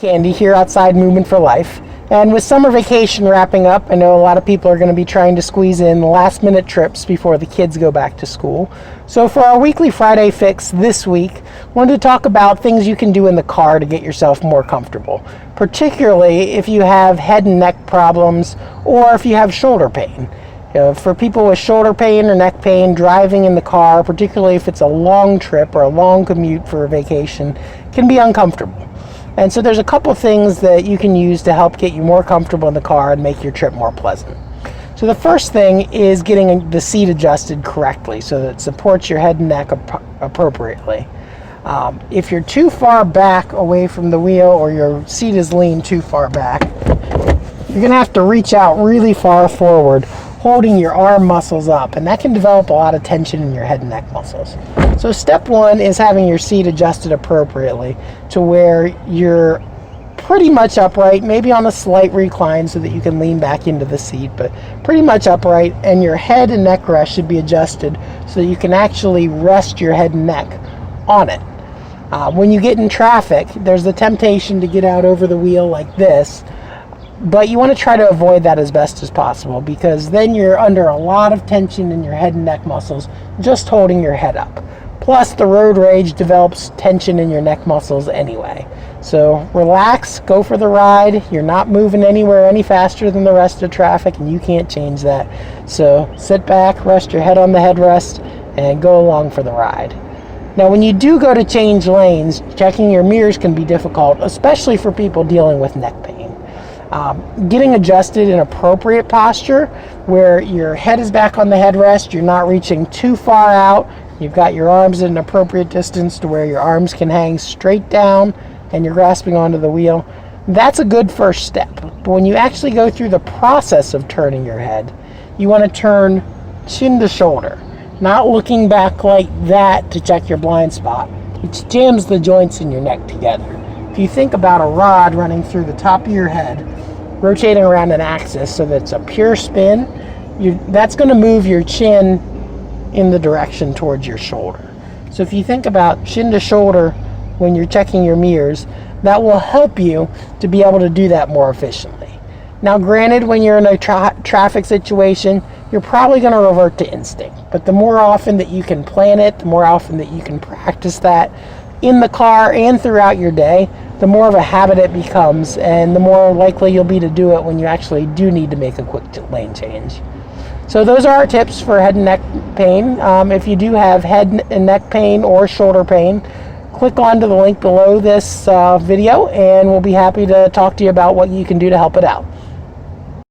Candy here outside Movement for Life. And with summer vacation wrapping up, I know a lot of people are going to be trying to squeeze in last minute trips before the kids go back to school. So for our weekly Friday fix this week, I wanted to talk about things you can do in the car to get yourself more comfortable, particularly if you have head and neck problems or if you have shoulder pain. For people with shoulder pain or neck pain, driving in the car, particularly if it's a long trip or a long commute for a vacation, can be uncomfortable. And so there's a couple things that you can use to help get you more comfortable in the car and make your trip more pleasant. So the first thing is getting the seat adjusted correctly so that it supports your head and neck appropriately. If you're too far back away from the wheel or your seat is leaned too far back, you're going to have to reach out really far forward, holding your arm muscles up, and that can develop a lot of tension in your head and neck muscles. So step one is having your seat adjusted appropriately to where you're pretty much upright, maybe on a slight recline so that you can lean back into the seat, but pretty much upright, and your head and neck rest should be adjusted so that you can actually rest your head and neck on it. When you get in traffic, there's the temptation to get out over the wheel like this, but you want to try to avoid that as best as possible because then you're under a lot of tension in your head and neck muscles just holding your head up. Plus, the road rage develops tension in your neck muscles anyway. So relax, go for the ride. You're not moving anywhere any faster than the rest of traffic, and you can't change that. So sit back, rest your head on the headrest, and go along for the ride. Now, when you do go to change lanes, checking your mirrors can be difficult, especially for people dealing with neck pain. Getting adjusted in appropriate posture where your head is back on the headrest, you're not reaching too far out, you've got your arms at an appropriate distance to where your arms can hang straight down and you're grasping onto the wheel. That's a good first step. But when you actually go through the process of turning your head, you want to turn chin to shoulder, not looking back like that to check your blind spot, which jams the joints in your neck together. If you think about a rod running through the top of your head, rotating around an axis so that it's a pure spin, that's going to move your chin in the direction towards your shoulder. So if you think about chin to shoulder when you're checking your mirrors, that will help you to be able to do that more efficiently. Now granted, when you're in a traffic situation, you're probably going to revert to instinct, but the more often that you can plan it, the more often that you can practice that in the car and throughout your day, the more of a habit it becomes and the more likely you'll be to do it when you actually do need to make a quick lane change. So those are our tips for head and neck pain. If you do have head and neck pain or shoulder pain, click onto the link below this video and we'll be happy to talk to you about what you can do to help it out.